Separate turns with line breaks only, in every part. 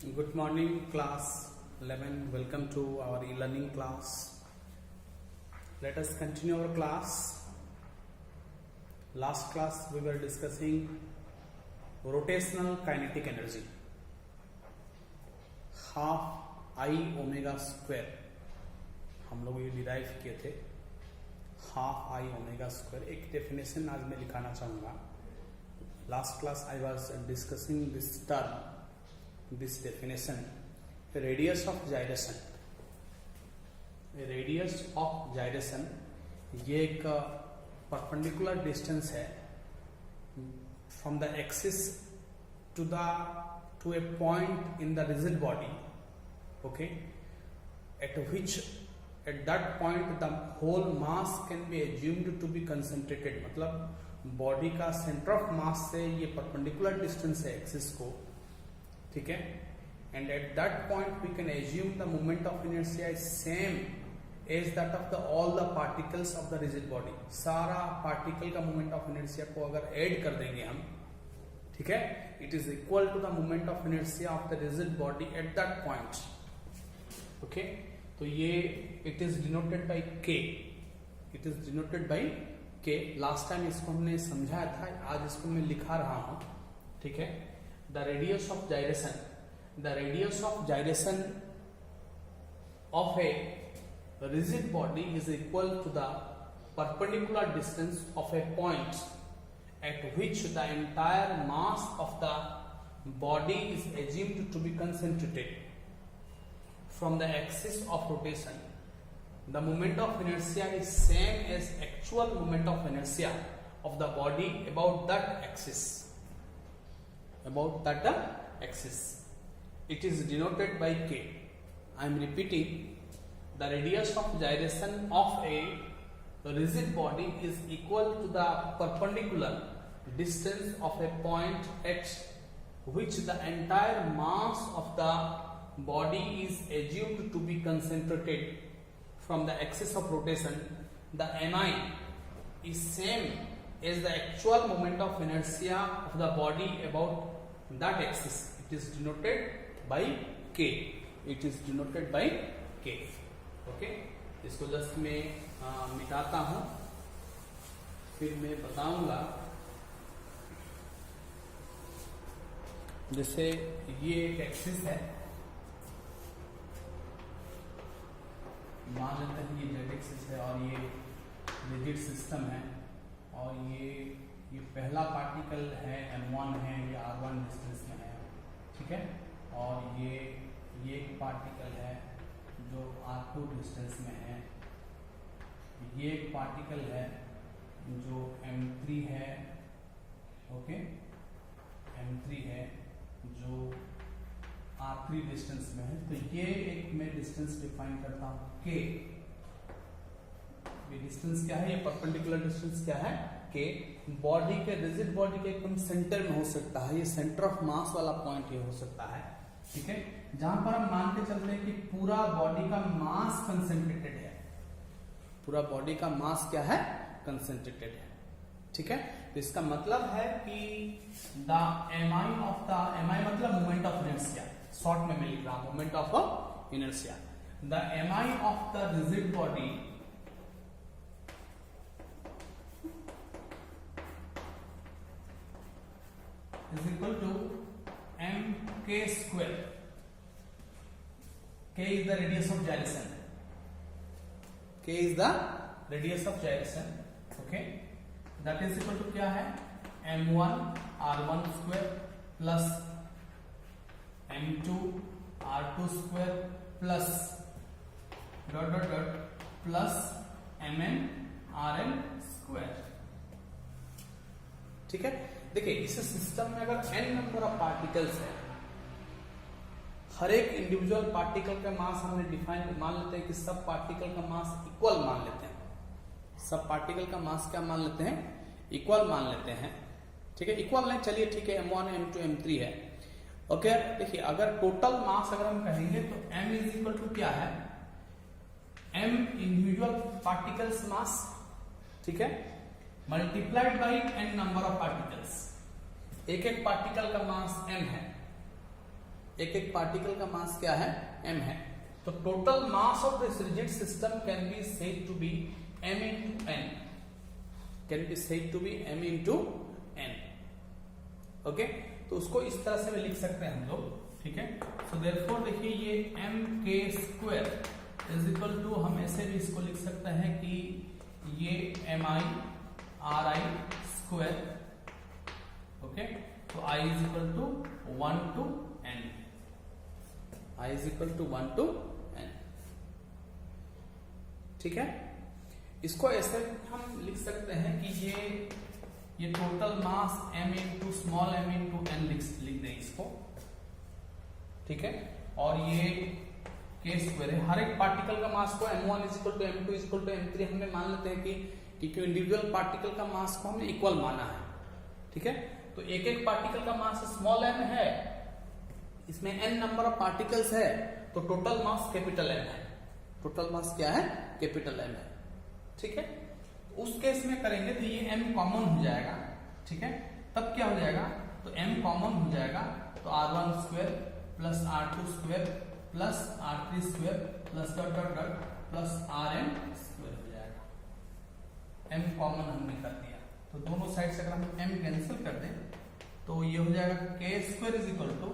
Good morning, class 11. Welcome to our e-learning class. Let us continue our class. Last class we were discussing rotational kinetic energy, half I omega square. हम लोग ये derive किए थे, half I omega square. एक definition आज मैं लिखाना चाहूँगा. Last class I was discussing this term, this definition. A radius of gyration, a radius of gyration ये एक perpendicular distance है from the axis to a point in the rigid body, okay, at that point the whole mass can be assumed to be concentrated. मतलब body का centre of mass से ये perpendicular distance है axis को, ठीक है. And at that point we can assume the moment of inertia is same as that of the all the particles of the rigid body. सारा particle का moment of inertia को अगर add कर देंगे हम, ठीक है, it is equal to the moment of inertia of the rigid body at that point. Okay, तो ये इट इज डिनोटेड बाई के. इट इज डिनोटेड बाई के. लास्ट टाइम इसको हमने समझाया था, आज इसको मैं लिखा रहा हूं, ठीक है. The radius of gyration, the radius of gyration of a rigid body is equal to the perpendicular distance of a point at which the entire mass of the body is assumed to be concentrated from the axis of rotation. The moment of inertia is same as actual moment of inertia of the body about that axis. About that axis, it is denoted by k. I am repeating, the radius of gyration of a rigid body is equal to the perpendicular distance of a point at which the entire mass of the body is assumed to be concentrated from the axis of rotation. The mi is same as the actual moment of inertia of the body about that axis. It is denoted by k. It is denoted by k. Okay, इसको just मैं मिटाता हूं, फिर मैं बताऊंगा. जैसे ये एक axis है, मान लेते हैं ये जेड एक्सिस है और ये रिजिड सिस्टम है, और ये पहला पार्टिकल है m1 है, ये r1 डिस्टेंस में है, ठीक है. और ये एक पार्टिकल है जो r2 डिस्टेंस में है. ये एक पार्टिकल है जो m3 है, ओके, m3 है जो r3 डिस्टेंस में है. तो ये एक मैं डिस्टेंस डिफाइन करता हूं k. ये डिस्टेंस क्या है, ये परपेंडिकुलर डिस्टेंस क्या है, के. बॉडी के, रिजिड बॉडी के एकदम सेंटर में हो सकता है, ये सेंटर ऑफ मास वाला पॉइंट ये हो सकता है, ठीक है, जहां पर हम मान के चलते हैं कि पूरा बॉडी का मास कंसेंट्रेटेड है. पूरा बॉडी का मास क्या है, कंसेंट्रेटेड है, ठीक है. तो इसका मतलब है कि the MI of the, MI मतलब मोमेंट ऑफ इनर्शिया, शॉर्ट में मैं लिख रहा हूं moment of inertia. The MI of the rigid body is equal to mk square. K is the radius of gyration. K is the radius of gyration. Okay, that is equal to क्या है, m1 r1 square plus m2 r2 square plus dot dot dot plus mn rn square. ठीक है. देखिए, इस system में अगर n number of particles है, हर एक इंडिविजुअल पार्टिकल का मास हमने डिफाइन मान लेते हैं कि सब पार्टिकल का मास इक्वल मान लेते हैं. सब पार्टिकल का मास क्या मान लेते हैं, इक्वल मान लेते हैं, ठीक है. इक्वल नहीं, चलिए ठीक है, m1 m2 m3 है. ओके, देखिए अगर टोटल मास अगर हम कहेंगे तो m इज इक्वल टू क्या है, m इंडिविजुअल पार्टिकल्स मास, ठीक है, multiplied by n number of particles. एक एक पार्टिकल का मास m है, ठीक है. जहां पर हम मान के चलते हैं कि पूरा बॉडी का मास कंसेंट्रेटेड है, पूरा बॉडी का मास क्या है, कंसेंट्रेटेड है, ठीक है. जहां पर हम मान के चलते हैं कि पूरा बॉडी का मास m है, ठीक है, एक एक पार्टिकल का मास क्या है, m है। तो total mass of this rigid system can be said to be m into n, can be said to be m into n। Okay, तो उसको इस तरह से भी लिख सकते हैं हम लोग, ठीक है। सो देयरफॉर देखिए ये mk² इज इक्वल टू, हम ऐसे भी इसको लिख सकते हैं कि ये mi/ri²। ओके, तो i is equal to 1 to n, i is equal to 1 to n, ठीक है। इसको ऐसे हम लिख सकते हैं कि ये total mass m into small m into n लिख दें इसको, ठीक है। और ये k² है, हर एक पार्टिकल का मास को m1 is equal to m2 is equal to m3 हमने मान लेते हैं कि क्यों इंडिविजुअल पार्टिकल का मास को हमने इक्वल माना है, ठीक है। तो एक एक पार्टिकल का मास स्मॉल m है, इसमें n नंबर ऑफ पार्टिकल्स है, तो टोटल मास कैपिटल M है। टोटल मास क्या है, कैपिटल M है, ठीक है। उस केस में करेंगे तो ये m कॉमन हो जाएगा, ठीक है। तब क्या हो जाएगा, तो m कॉमन हो जाएगा, तो r1² plus r2² plus r3² plus dot dot dot plus rn² हो जाएगा। m कॉमन हमने कर दिया, तो दोनों साइड से अगर हम m कैंसिल कर दें तो ये हो जाएगा k² is equal to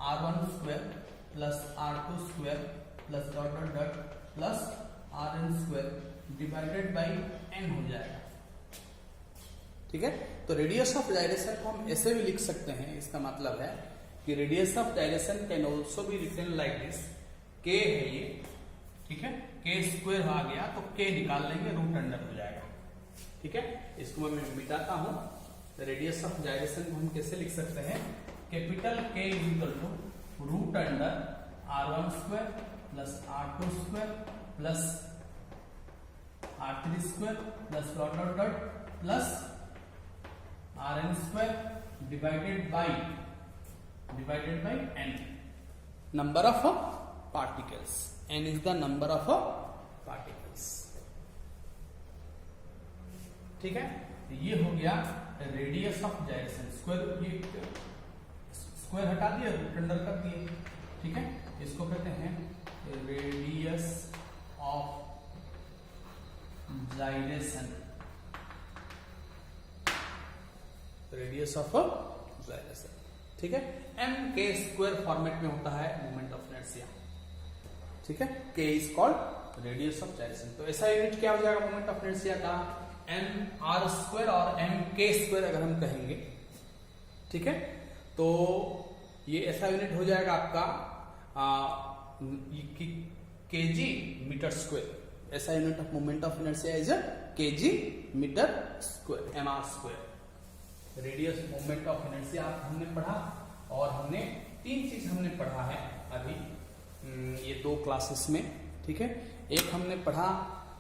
r1² plus r2² plus dot dot dot plus rn² divided by n हो जाएगा, ठीक है। तो रेडियस ऑफ जाइरेशन को हम ऐसे भी लिख सकते हैं, इसका मतलब है कि radius of gyration can also be written like this, k है ये, ठीक है, k² आ गया तो k निकाल लेंगे, रूट अंडर हो जाएगा, ठीक है। इसको मैं मिटाता हूं। रेडियस ऑफ जाइरेशन को हम कैसे लिख सकते हैं, capital K is equal to root under r1² plus r2² plus r3² plus dot dot dot plus rn² divided by n, number of particles, n is the number of particles, ठीक है। ये हो गया रेडियस ऑफ जाइरेशन। स्क्वायर हटा दिया, root under कर दिए, ठीक है। इसको कहते हैं रेडियस ऑफ जाइरेशन, रेडियस ऑफ जाइरेशन, ठीक है। mk² फॉर्मेट में होता है मोमेंट ऑफ इनर्शिया, ठीक है। k is called radius of gyration. तो ऐसा यूनिट क्या हो जाएगा मोमेंट ऑफ इनर्शिया का, mr² और mk² अगर हम कहेंगे, ठीक है। तो ये ऐसा यूनिट हो जाएगा आपका kg मीटर स्क्वायर, ऐसा unit of moment of inertia is kg metre square, mr²। Radius moment of inertia हमने पढ़ा, और हमने 3 चीज हमने पढ़ा है अभी ये 2 क्लासेस में, ठीक है। एक हमने पढ़ा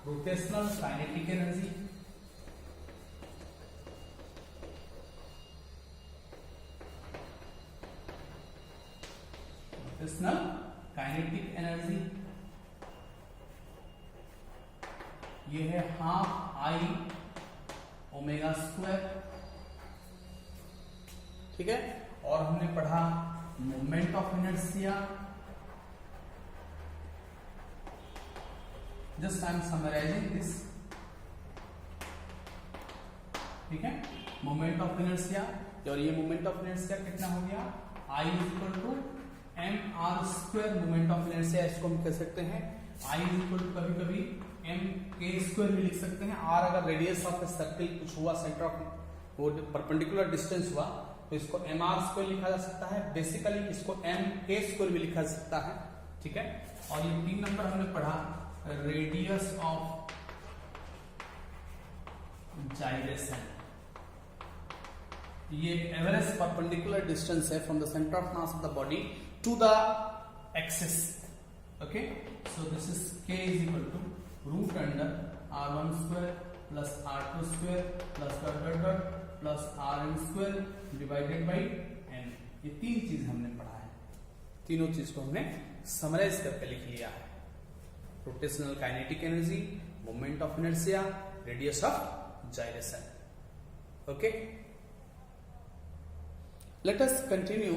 rotational kinetic energy, rotational kinetic energy ये है हाफ I ω², ठीक है। और हमने पढ़ा moment of inertia, just I am summarising this, ठीक है। मोमेंट ऑफ इनर्शिया, और ये मोमेंट ऑफ इनर्शिया कितना हो गया, I is equal to mr² moment of inertia, इसको हम कह सकते हैं I इज इक्वल टू कभी कभी mk² भी लिख सकते हैं। और अगर रेडियस ऑफ सर्कल कुछ हुआ, सेंटर ऑफ वो परपेंडिकुलर डिस्टेंस हुआ, तो इसको mr² लिखा जा सकता है, बेसिकली इसको mk² भी लिखा जा सकता है, ठीक है। और ये 3 नंबर हमने पढ़ा रेडियस ऑफ जाइरेशन, ये एवरेज परपेंडिकुलर डिस्टेंस है from the centre of mass of the body to the axis, okay. So this is k is equal to root under r1² plus r2² plus dot dot dot plus rn² divided by n। ये 3 चीज हमने पढ़ा है, तीनों चीज को हमने summarise करके लिख लिया है, rotational kinetic energy, moment of inertia, radius of gyration, okay. Let us continue